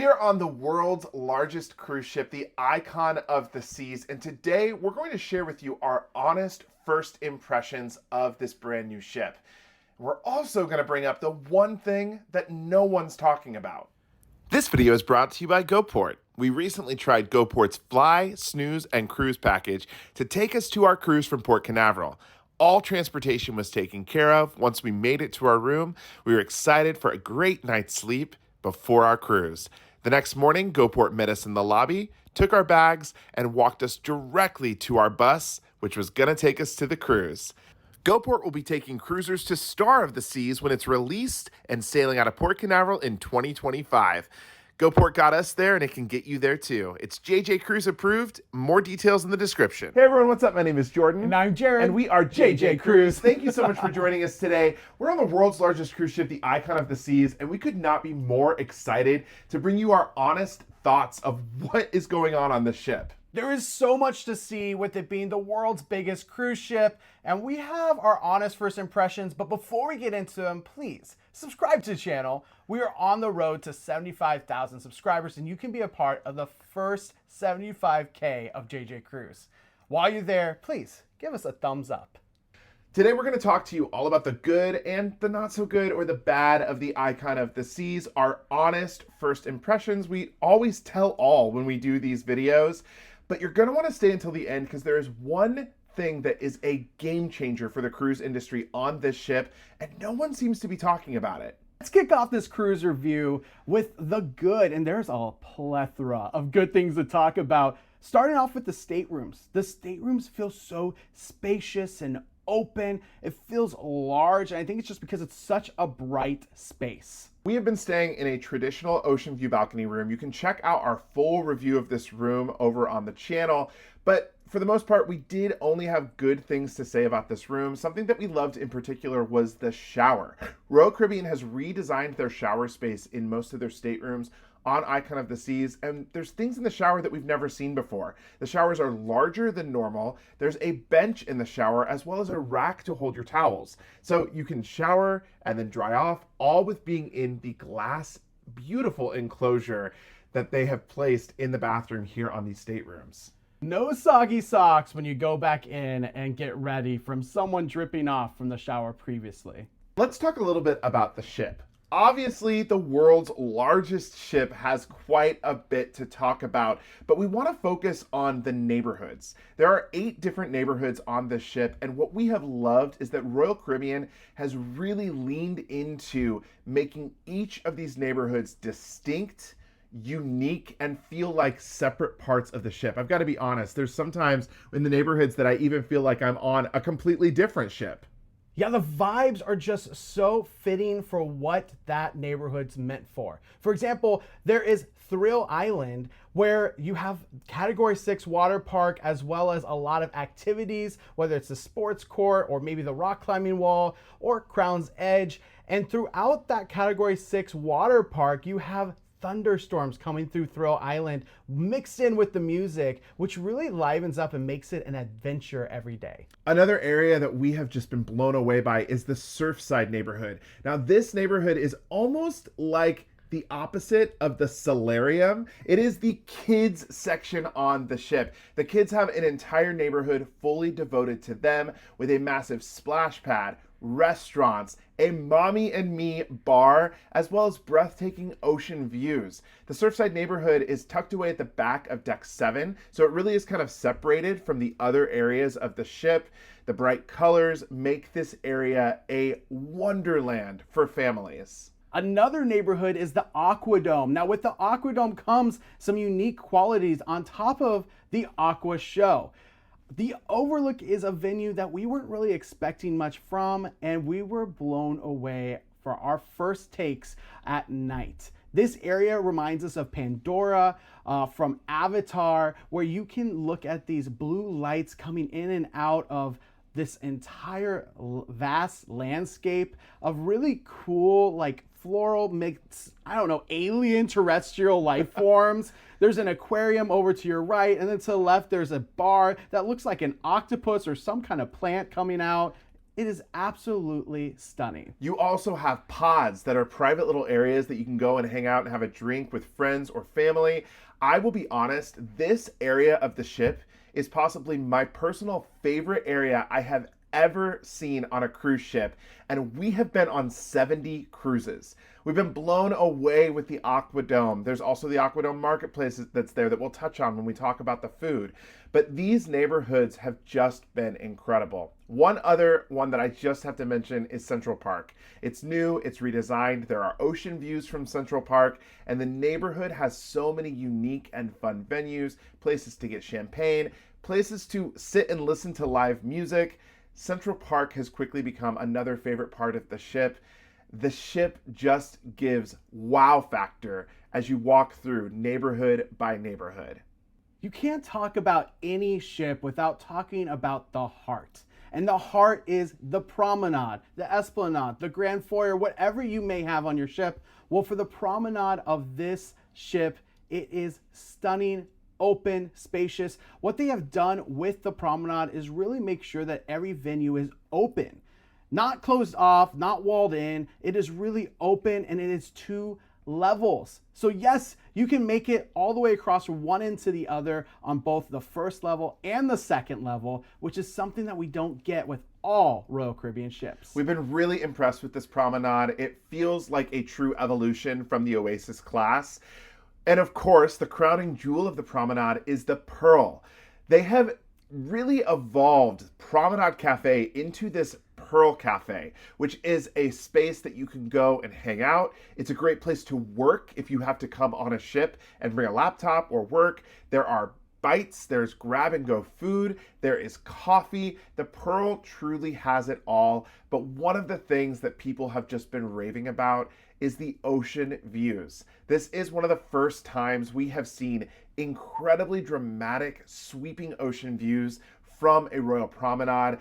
We are on the world's largest cruise ship, the Icon of the Seas, and today we're going to share with you our honest first impressions of this brand new ship. We're also going to bring up the one thing that no one's talking about. This video is brought to you by GoPort. We recently tried GoPort's Fly, Snooze, and Cruise package to take us to our cruise from Port Canaveral. All transportation was taken care of. Once we made it to our room, we were excited for a great night's sleep before our cruise. The next morning, GoPort met us in the lobby, took our bags, and walked us directly to our bus, which was going to take us to the cruise. GoPort will be taking cruisers to Star of the Seas when it's released and sailing out of Port Canaveral in 2025. GoPort got us there, and it can get you there too. It's JJ Cruise approved. More details in the description. Hey everyone, what's up? My name is Jordan. And I'm Jared. And we are JJ Cruise. Thank you so much for joining us today. We're on the world's largest cruise ship, the Icon of the Seas, and we could not be more excited to bring you our honest thoughts of what is going on this ship. There is so much to see with it being the world's biggest cruise ship, and we have our honest first impressions, but before we get into them, please subscribe to the channel. We are on the road to 75,000 subscribers, and you can be a part of the first 75K of JJ Cruise. While you're there, please give us a thumbs up. Today we're going to talk to you all about the good and the not so good or the bad of the Icon of the Seas, our honest first impressions. We always tell all when we do these videos, but you're going to want to stay until the end because there is one thing that is a game changer for the cruise industry on this ship, and no one seems to be talking about it. Let's kick off this cruise review with the good, and there's a plethora of good things to talk about. Starting off with the staterooms. The staterooms feel so spacious and open. It feels large, and I think it's just because it's such a bright space. We have been staying in a traditional ocean view balcony room. You can check out our full review of this room over on the channel, but for the most part, we did only have good things to say about this room. Something that we loved in particular was the shower. Royal Caribbean has redesigned their shower space in most of their staterooms on Icon of the Seas, and there's things in the shower that we've never seen before. The showers are larger than normal. There's a bench in the shower as well as a rack to hold your towels. So you can shower and then dry off, all with being in the glass, beautiful enclosure that they have placed in the bathroom here on these staterooms. No soggy socks when you go back in and get ready from someone dripping off from the shower previously. Let's talk a little bit about the ship. Obviously, the world's largest ship has quite a bit to talk about, but we want to focus on the neighborhoods. There are 8 different neighborhoods on this ship, and what we have loved is that Royal Caribbean has really leaned into making each of these neighborhoods distinct, unique, and feel like separate parts of the ship. I've got to be honest, there's sometimes in the neighborhoods that I even feel like I'm on a completely different ship. Yeah, the vibes are just so fitting for what that neighborhood's meant for. For example, there is Thrill Island, where you have Category 6 water park as well as a lot of activities, whether it's the sports court or maybe the rock climbing wall or Crown's Edge. And throughout that Category 6 water park, you have thunderstorms coming through Thrill Island mixed in with the music, which really livens up and makes it an adventure every day. Another area that we have just been blown away by is the Surfside neighborhood. Now, this neighborhood is almost like the opposite of the solarium. It is the kids section on the ship. The kids have an entire neighborhood fully devoted to them with a massive splash pad, restaurants, a mommy and me bar, as well as breathtaking ocean views. The Surfside neighborhood is tucked away at the back of deck 7, so it really is kind of separated from the other areas of the ship. The bright colors make this area a wonderland for families. Another neighborhood is the AquaDome. Now with the AquaDome comes some unique qualities on top of the Aqua Show. The Overlook is a venue that we weren't really expecting much from, and we were blown away for our first takes at night. This area reminds us of Pandora from Avatar, where you can look at these blue lights coming in and out of this entire vast landscape of really cool, like floral mix, I don't know, alien terrestrial life forms. There's an aquarium over to your right, and then to the left, there's a bar that looks like an octopus or some kind of plant coming out. It is absolutely stunning. You also have pods that are private little areas that you can go and hang out and have a drink with friends or family. I will be honest, this area of the ship is possibly my personal favorite area I have ever seen on a cruise ship, and we have been on 70 cruises. We've been blown away with the AquaDome. There's also the AquaDome marketplace that's there that we'll touch on when we talk about the food. But these neighborhoods have just been incredible. One other one that I just have to mention is Central Park. It's new, it's redesigned, there are ocean views from Central Park, and the neighborhood has so many unique and fun venues, places to get champagne, places to sit and listen to live music. Central Park has quickly become another favorite part of the ship. The ship just gives wow factor as you walk through neighborhood by neighborhood. You can't talk about any ship without talking about the heart. And the heart is the promenade, the esplanade, the grand foyer, whatever you may have on your ship. Well, for the promenade of this ship, it is stunning, open, spacious. What they have done with the promenade is really make sure that every venue is open. Not closed off, not walled in. It is really open, and it is 2 levels. So yes, you can make it all the way across from one end to the other on both the first level and the second level, which is something that we don't get with all Royal Caribbean ships. We've been really impressed with this promenade. It feels like a true evolution from the Oasis class. And of course, the crowning jewel of the promenade is the Pearl. They have really evolved Promenade Cafe into this Pearl Cafe, which is a space that you can go and hang out. It's a great place to work if you have to come on a ship and bring a laptop or work. There are bites, there's grab and go food, there is coffee. The Pearl truly has it all. But one of the things that people have just been raving about is the ocean views. This is one of the first times we have seen incredibly dramatic, sweeping ocean views from a Royal Promenade.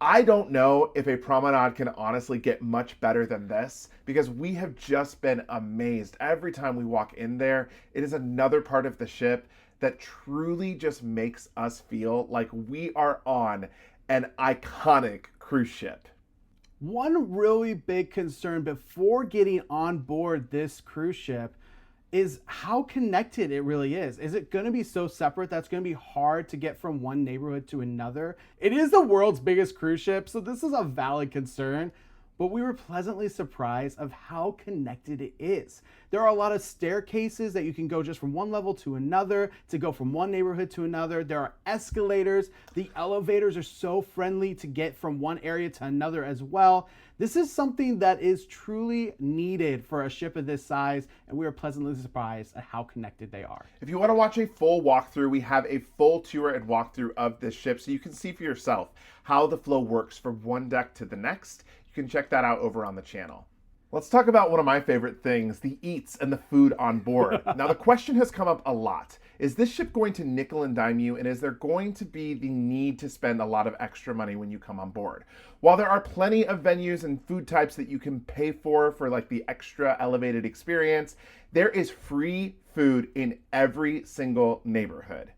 I don't know if a promenade can honestly get much better than this, because we have just been amazed. Every time we walk in there, it is another part of the ship that truly just makes us feel like we are on an iconic cruise ship. One really big concern before getting on board this cruise ship is how connected it really is. Is it going to be so separate that's going to be hard to get from one neighborhood to another? It is the world's biggest cruise ship, so this is a valid concern, but we were pleasantly surprised of how connected it is. There are a lot of staircases that you can go just from one level to another, to go from one neighborhood to another. There are escalators. The elevators are so friendly to get from one area to another as well. This is something that is truly needed for a ship of this size, and we are pleasantly surprised at how connected they are. If you want to watch a full walkthrough, we have a full tour and walkthrough of this ship so you can see for yourself how the flow works from one deck to the next. You can check that out over on the channel. Let's talk about one of my favorite things, the eats and the food on board. Now, the question has come up a lot. Is this ship going to nickel and dime you, and is there going to be the need to spend a lot of extra money when you come on board? While there are plenty of venues and food types that you can pay for like the extra elevated experience, there is free food in every single neighborhood.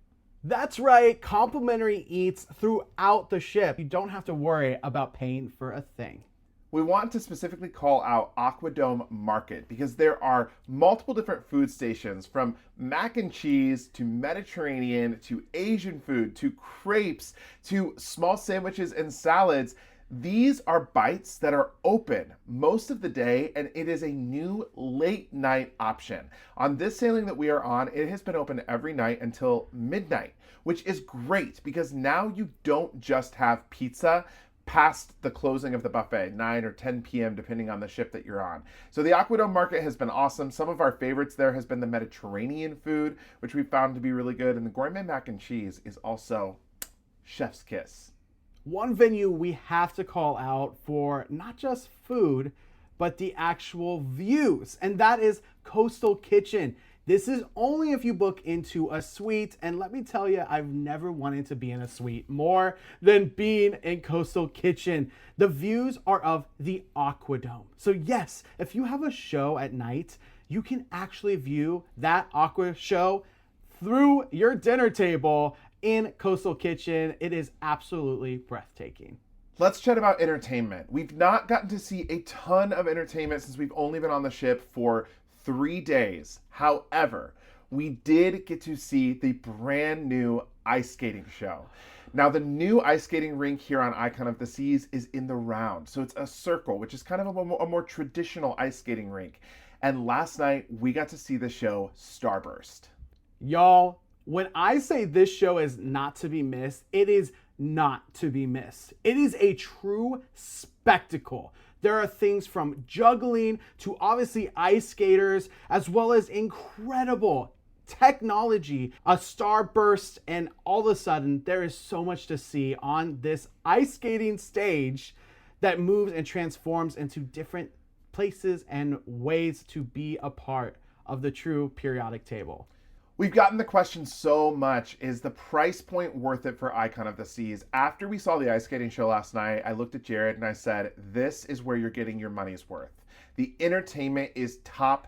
That's right, complimentary eats throughout the ship. You don't have to worry about paying for a thing. We want to specifically call out AquaDome Market because there are multiple different food stations, from mac and cheese to Mediterranean to Asian food to crepes to small sandwiches and salads. These are bites that are open most of the day, and it is a new late night option. On this sailing that we are on, it has been open every night until midnight, which is great because now you don't just have pizza past the closing of the buffet, 9 or 10 p.m., depending on the ship that you're on. So the AquaDome Market has been awesome. Some of our favorites there has been the Mediterranean food, which we found to be really good. And the gourmet mac and cheese is also chef's kiss. One venue we have to call out for not just food, but the actual views, and that is Coastal Kitchen. This is only if you book into a suite, and let me tell you, I've never wanted to be in a suite more than being in Coastal Kitchen. The views are of the AquaDome. So yes, if you have a show at night, you can actually view that Aqua Show through your dinner table in Coastal Kitchen. It is absolutely breathtaking. Let's chat about entertainment. We've not gotten to see a ton of entertainment since we've only been on the ship for 3 days. However, we did get to see the brand new ice skating show. Now, the new ice skating rink here on Icon of the Seas is in the round. So it's a circle, which is kind of a more traditional ice skating rink. And last night, we got to see the show Starburst. Y'all, when I say this show is not to be missed, it is not to be missed. It is a true spectacle. There are things from juggling to obviously ice skaters, as well as incredible technology, a starburst, and all of a sudden there is so much to see on this ice skating stage that moves and transforms into different places and ways to be a part of the true periodic table. We've gotten the question so much, is the price point worth it for Icon of the Seas? After we saw the ice skating show last night, I looked at Jared and I said, this is where you're getting your money's worth. The entertainment is top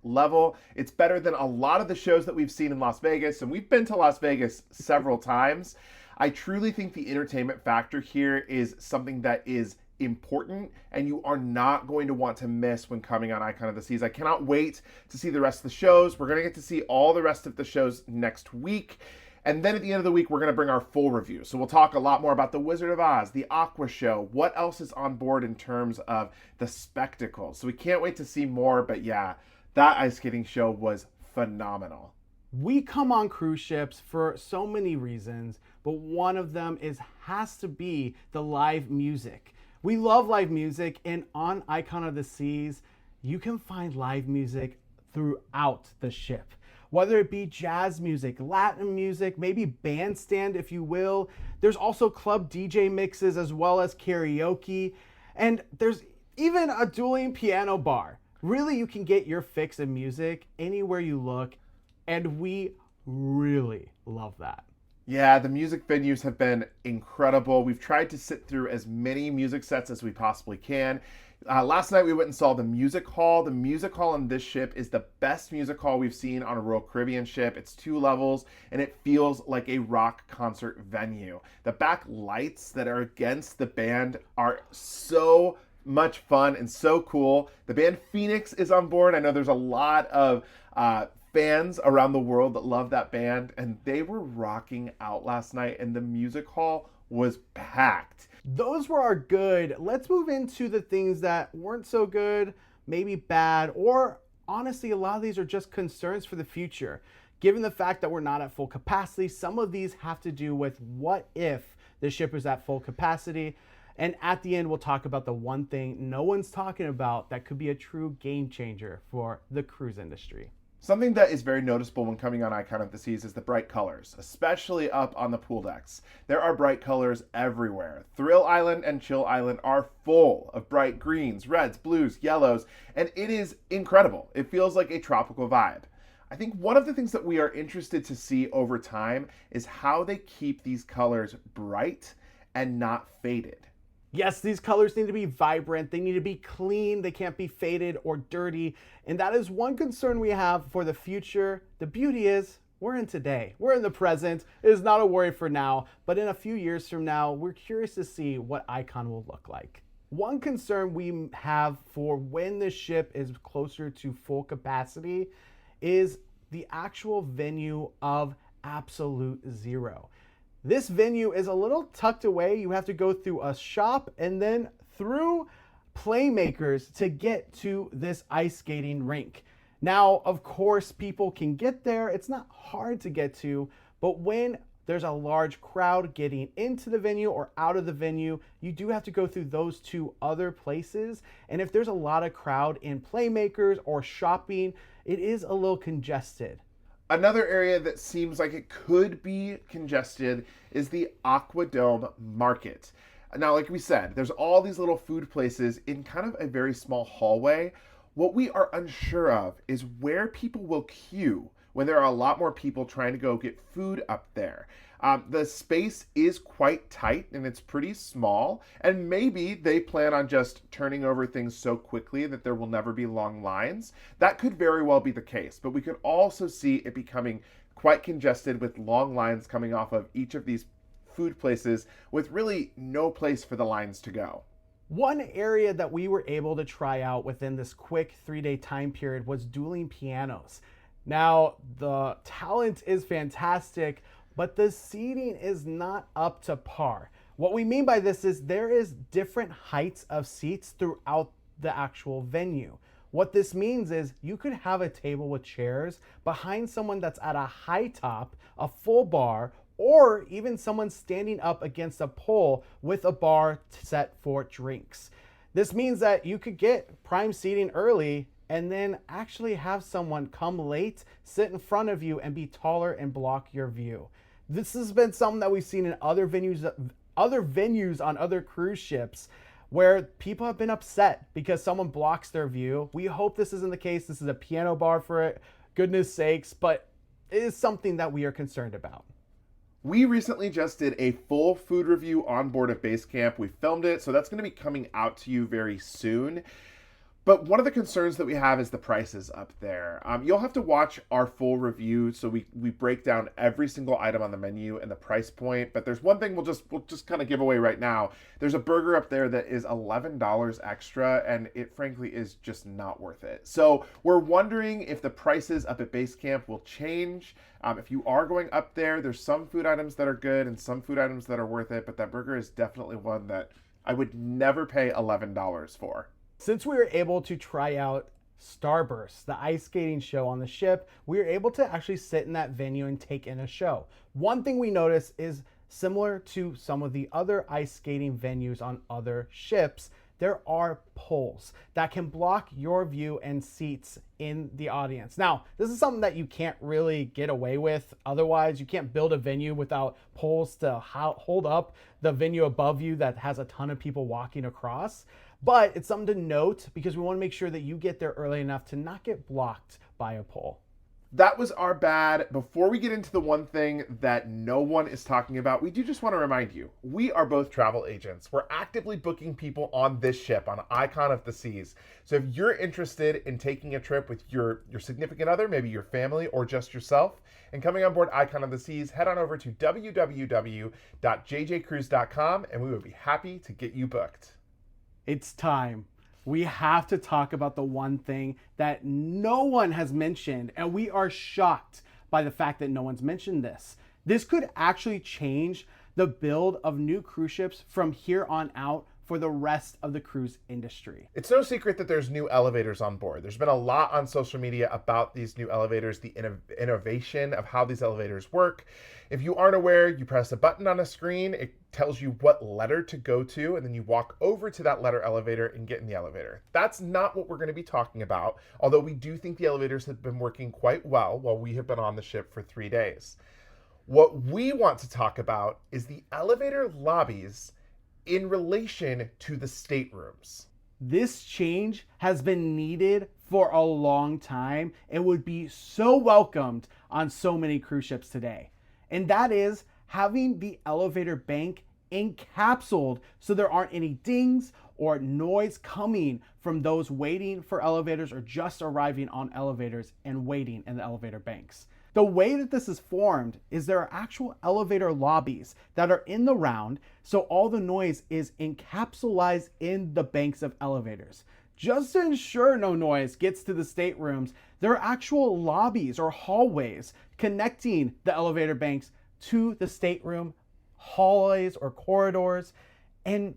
level. It's better than a lot of the shows that we've seen in Las Vegas, and we've been to Las Vegas several times. I truly think the entertainment factor here is something that is important and you are not going to want to miss when coming on Icon of the Seas. I cannot wait to see the rest of the shows. We're going to get to see all the rest of the shows next week. And then at the end of the week, we're going to bring our full review. So we'll talk a lot more about the Wizard of Oz, the Aqua Show, what else is on board in terms of the spectacle. So we can't wait to see more, but yeah, that ice skating show was phenomenal. We come on cruise ships for so many reasons, but one of them has to be the live music. We love live music, and on Icon of the Seas, you can find live music throughout the ship. Whether it be jazz music, Latin music, maybe bandstand, if you will. There's also club DJ mixes as well as karaoke. And there's even a dueling piano bar. Really, you can get your fix of music anywhere you look. And we really love that. Yeah, the music venues have been incredible. We've tried to sit through as many music sets as we possibly can. Last night we went and saw the music hall. The music hall on this ship is the best music hall we've seen on a Royal Caribbean ship. It's 2 levels and it feels like a rock concert venue. The back lights that are against the band are so much fun and so cool. The band Phoenix is on board. I know there's a lot of fans around the world that love that band, and they were rocking out last night, and the music hall was packed. Those were our good. Let's move into the things that weren't so good, maybe bad, or honestly, a lot of these are just concerns for the future. Given the fact that we're not at full capacity, some of these have to do with what if the ship is at full capacity. And at the end, we'll talk about the one thing no one's talking about that could be a true game changer for the cruise industry. Something that is very noticeable when coming on Icon of the Seas is the bright colors, especially up on the pool decks. There are bright colors everywhere. Thrill Island and Chill Island are full of bright greens, reds, blues, yellows, and it is incredible. It feels like a tropical vibe. I think one of the things that we are interested to see over time is how they keep these colors bright and not faded. Yes, these colors need to be vibrant, they need to be clean, they can't be faded or dirty, and that is one concern we have for the future. The beauty is, we're in today, we're in the present. It is not a worry for now, but in a few years from now, we're curious to see what Icon will look like. One concern we have for when the ship is closer to full capacity is the actual venue of Absolute Zero. This venue is a little tucked away. You have to go through a shop and then through Playmakers to get to this ice skating rink. Now, of course, people can get there. It's not hard to get to, but when there's a large crowd getting into the venue or out of the venue, you do have to go through those 2 other places. And if there's a lot of crowd in Playmakers or shopping, it is a little congested. Another area that seems like it could be congested is the AquaDome market. Now, like we said, there's all these little food places in kind of a very small hallway. What we are unsure of is where people will queue when there are a lot more people trying to go get food up there. The space is quite tight and it's pretty small, and maybe they plan on just turning over things so quickly that there will never be long lines. That could very well be the case, but we could also see it becoming quite congested with long lines coming off of each of these food places with really no place for the lines to go. One area that we were able to try out within this quick 3-day time period was Dueling Pianos. Now, the talent is fantastic, but the seating is not up to par. What we mean by this is there is different heights of seats throughout the actual venue. What this means is you could have a table with chairs behind someone that's at a high top, a full bar, or even someone standing up against a pole with a bar set for drinks. This means that you could get prime seating early and then actually have someone come late, sit in front of you, and be taller and block your view. This has been something that we've seen in other venues on other cruise ships where people have been upset because someone blocks their view. We hope this isn't the case. This is a piano bar for it, goodness sakes, but it is something that we are concerned about. We recently just did a full food review on board at Base Camp. We filmed it, so that's going to be coming out to you very soon. But one of the concerns that we have is the prices up there. You'll have to watch our full review, so we break down every single item on the menu and the price point. But there's one thing we'll just kind of give away right now. There's a burger up there that is $11 extra, and it frankly is just not worth it. So we're wondering if the prices up at Base Camp will change. If you are going up there, there's some food items that are good and some food items that are worth it, but that burger is definitely one that I would never pay $11 for. Since we were able to try out Starburst, the ice skating show on the ship, we were able to actually sit in that venue and take in a show. One thing we noticed is similar to some of the other ice skating venues on other ships, there are poles that can block your view and seats in the audience. Now, this is something that you can't really get away with otherwise. You can't build a venue without poles to hold up the venue above you that has a ton of people walking across. But it's something to note because we want to make sure that you get there early enough to not get blocked by a pole. That was our bad. Before we get into the one thing that no one is talking about, we do just want to remind you, we are both travel agents. We're actively booking people on this ship, on Icon of the Seas. So if you're interested in taking a trip with your significant other, maybe your family or just yourself, and coming on board Icon of the Seas, head on over to www.jjcruise.com and we would be happy to get you booked. It's time. We have to talk about the one thing that no one has mentioned, and we are shocked by the fact that no one's mentioned this. This could actually change the build of new cruise ships from here on out for the rest of the cruise industry. It's no secret that there's new elevators on board. There's been a lot on social media about these new elevators, the innovation of how these elevators work. If you aren't aware, you press a button on a screen, it tells you what letter to go to, and then you walk over to that letter elevator and get in the elevator. That's not what we're going to be talking about, although we do think the elevators have been working quite well while we have been on the ship for 3 days. What we want to talk about is the elevator lobbies in relation to the staterooms. This change has been needed for a long time and would be so welcomed on so many cruise ships today. And that is having the elevator bank encapsulated so there aren't any dings or noise coming from those waiting for elevators or just arriving on elevators and waiting in the elevator banks. The way that this is formed is there are actual elevator lobbies that are in the round, so all the noise is encapsulated in the banks of elevators. Just to ensure no noise gets to the staterooms, there are actual lobbies or hallways connecting the elevator banks to the stateroom hallways or corridors, and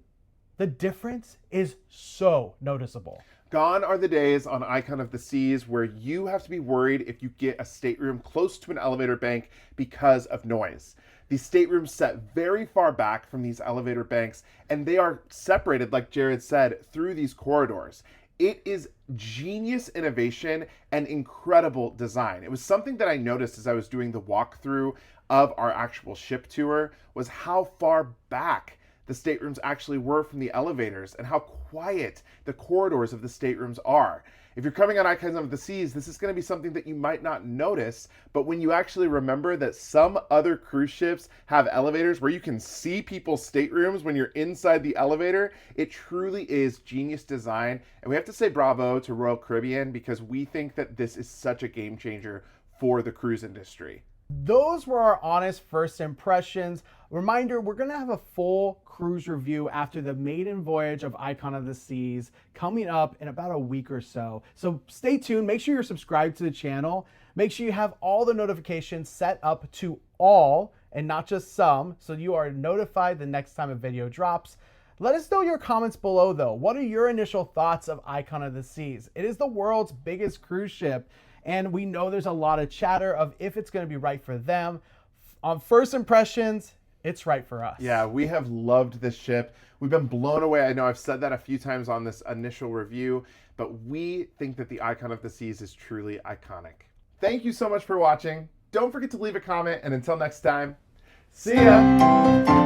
the difference is so noticeable. Gone are the days on Icon of the Seas where you have to be worried if you get a stateroom close to an elevator bank because of noise. These staterooms set very far back from these elevator banks, and they are separated, like Jared said, through these corridors. It is genius innovation and incredible design. It was something that I noticed as I was doing the walkthrough of our actual ship tour, was how far back the staterooms actually were from the elevators and how quiet the corridors of the staterooms are. If you're coming on Icons of the Seas, this is going to be something that you might not notice, but when you actually remember that some other cruise ships have elevators where you can see people's staterooms when you're inside the elevator, it truly is genius design. And we have to say bravo to Royal Caribbean because we think that this is such a game changer for the cruise industry. Those were our honest first impressions. Reminder, we're gonna have a full cruise review after the maiden voyage of Icon of the Seas coming up in about a week or so. So stay tuned, make sure you're subscribed to the channel. Make sure you have all the notifications set up to all and not just some, so you are notified the next time a video drops. Let us know your comments below though. What are your initial thoughts of Icon of the Seas? It is the world's biggest cruise ship, and we know there's a lot of chatter of if it's gonna be right for them. On first impressions, it's right for us. Yeah, we have loved this ship. We've been blown away. I know I've said that a few times on this initial review, but we think that the Icon of the Seas is truly iconic. Thank you so much for watching. Don't forget to leave a comment, and until next time, see ya!